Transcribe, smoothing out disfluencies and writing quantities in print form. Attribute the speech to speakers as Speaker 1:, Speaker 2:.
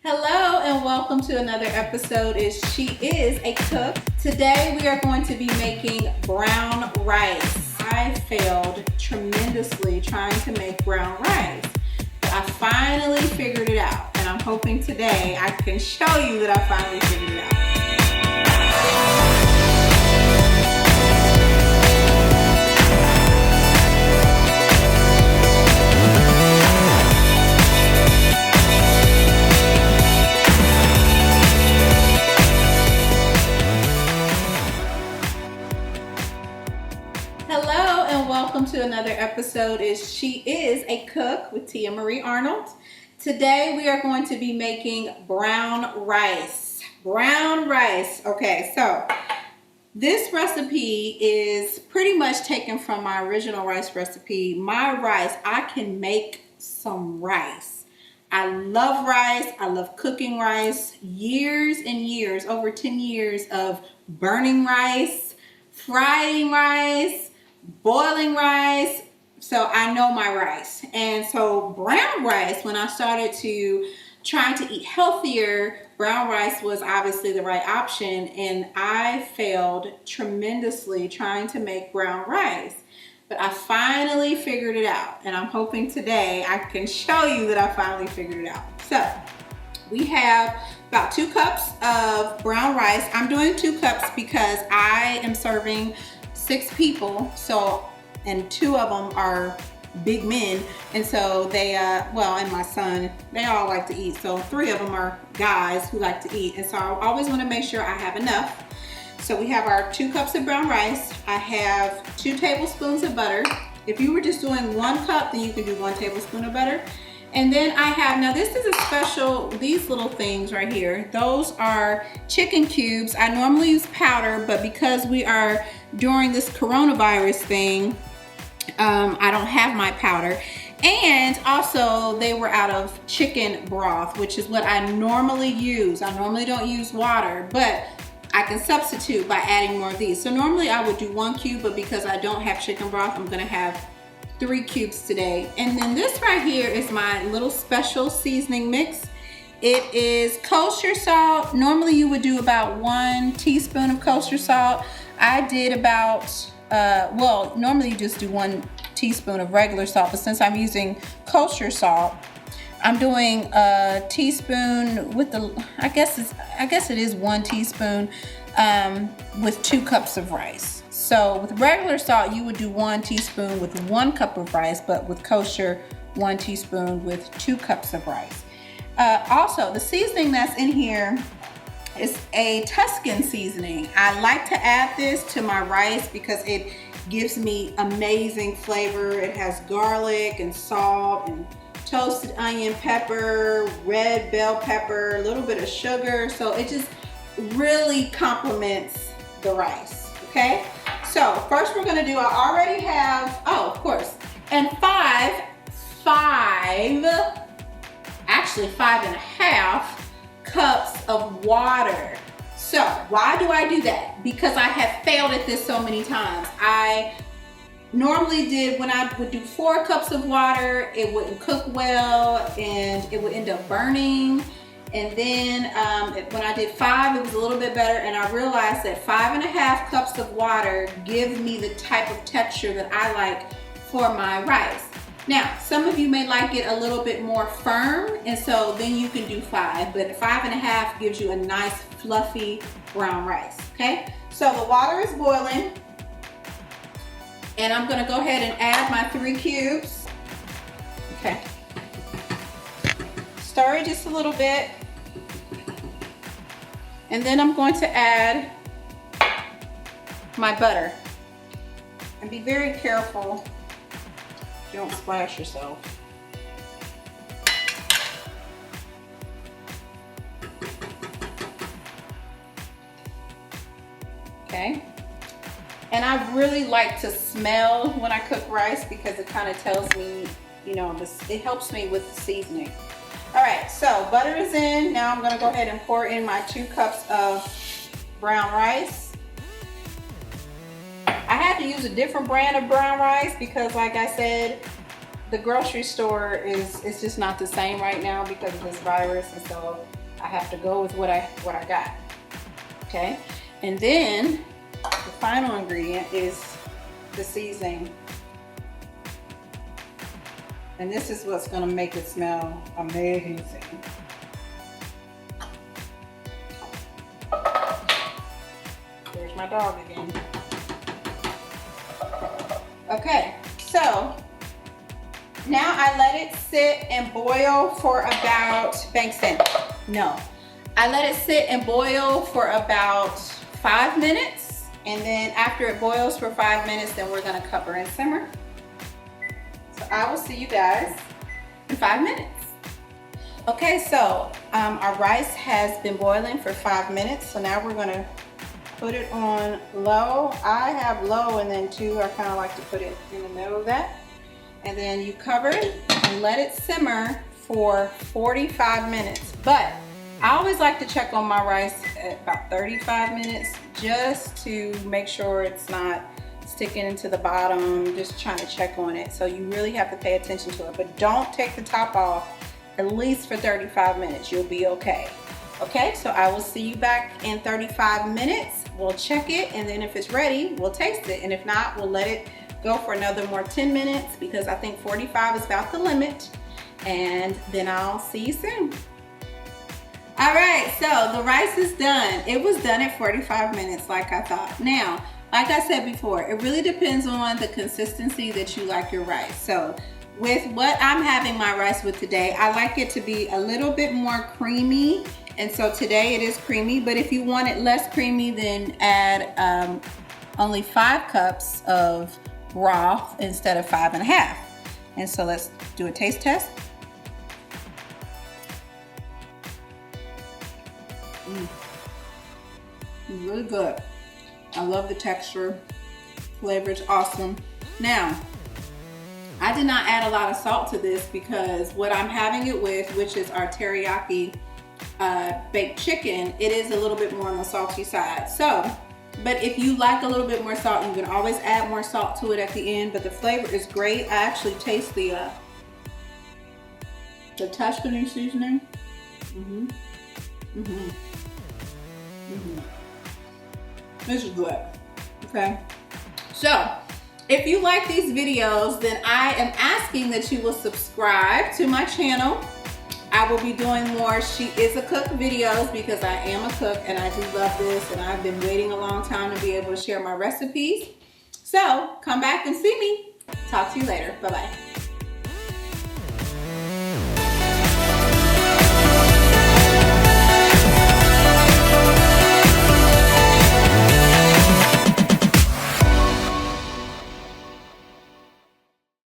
Speaker 1: Hello and welcome to another episode of She Is a Cook. Today we are going to be making brown rice. I failed tremendously trying to make brown rice, but I finally figured it out, and I'm hoping today I can show you that I finally figured it out. Hello and welcome to another episode of She Is a Cook with Tia Marie Arnold. Today we are going to be making brown rice. Brown rice. Okay, so this recipe is pretty much taken from my original rice recipe. My rice, I can make some rice. I love rice. I love cooking rice. Years and years, over 10 years of burning rice, frying rice, boiling rice. So I know my rice. And so brown rice, when I started to try to eat healthier, brown rice was obviously the right option. And I failed tremendously trying to make brown rice. But I finally figured it out. And I'm hoping today I can show you that I finally figured it out. So we have about 2 cups of brown rice. I'm doing 2 cups because I am serving 6 people, and 2 of them are big men, and so they and my son, they all like to eat, so 3 of them are guys who like to eat, and so I always want to make sure I have enough. So we have our 2 cups of brown rice. I have 2 tablespoons of butter. If you were just doing 1 cup, then you can do 1 tablespoon of butter. And then I have, now this is a special, these little things right here, those are chicken cubes. I normally use powder, but because we are during this coronavirus thing, I don't have my powder. And also they were out of chicken broth, which is what I normally use. I normally don't use water, but I can substitute by adding more of these. So normally I would do 1 cube, but because I don't have chicken broth, I'm gonna have 3 cubes today. And then this right here is my little special seasoning mix. It is kosher salt. Normally you would do about 1 teaspoon of kosher salt. I did about, normally you just do 1 teaspoon of regular salt, but since I'm using kosher salt, I'm doing a teaspoon with I guess it is 1 teaspoon with 2 cups of rice. So with regular salt, you would do 1 teaspoon with 1 cup of rice, but with kosher, 1 teaspoon with 2 cups of rice. Also, the seasoning that's in here is a Tuscan seasoning. I like to add this to my rice because it gives me amazing flavor. It has garlic and salt and toasted onion, pepper, red bell pepper, a little bit of sugar. So it just really complements the rice, okay? So first we're gonna do, I already have, of course, and 5.5 cups of water. So why do I do that? Because I have failed at this so many times. I normally did, when I would do 4 cups of water, it wouldn't cook well and it would end up burning. And then when I did 5, it was a little bit better, and I realized that 5.5 cups of water gives me the type of texture that I like for my rice. Now, some of you may like it a little bit more firm, and so then you can do 5, but 5.5 gives you a nice fluffy brown rice, okay? So the water is boiling, and I'm gonna go ahead and add my 3 cubes, okay? Stir it just a little bit, and then I'm going to add my butter. And be very careful you don't splash yourself. Okay. And I really like to smell when I cook rice because it kind of tells me, it helps me with the seasoning. All right, so butter is in. Now I'm gonna go ahead and pour in my 2 cups of brown rice. I had to use a different brand of brown rice because, like I said, the grocery store is just not the same right now because of this virus, and so I have to go with what I got. Okay, and then the final ingredient is the seasoning, and this is what's going to make it smell amazing. There's my dog again. Okay, so now I let it sit and boil for about, Bankston, no. I let it sit and boil for about 5 minutes. And then after it boils for 5 minutes, then we're gonna cover and simmer. So I will see you guys in 5 minutes. Okay, so our rice has been boiling for 5 minutes. So now we're gonna put it on low. I have low and then 2, I kind of like to put it in the middle of that. And then you cover it and let it simmer for 45 minutes. But I always like to check on my rice at about 35 minutes just to make sure it's not sticking into the bottom, just trying to check on it. So you really have to pay attention to it, but don't take the top off at least for 35 minutes. You'll be okay. Okay, so I will see you back in 35 minutes. We'll check it, and then if it's ready, we'll taste it. And if not, we'll let it go for another more 10 minutes because I think 45 is about the limit. And then I'll see you soon. All right, so the rice is done. It was done at 45 minutes like I thought. Now, like I said before, it really depends on the consistency that you like your rice. So with what I'm having my rice with today, I like it to be a little bit more creamy. And so today it is creamy, but if you want it less creamy, then add only 5 cups of broth instead of 5.5. And so let's do a taste test. It's really good. I love the texture. Flavor is awesome. Now, I did not add a lot of salt to this because what I'm having it with, which is our teriyaki baked chicken, it is a little bit more on the salty side. So, but if you like a little bit more salt, you can always add more salt to it at the end, but the flavor is great. I actually taste the Tuscany seasoning. This is good. Okay, so if you like these videos, then I am asking that you will subscribe to my channel. I will be doing more She Is a Cook videos because I am a cook and I do love this, and I've been waiting a long time to be able to share my recipes. So come back and see me. Talk to you later. Bye-bye.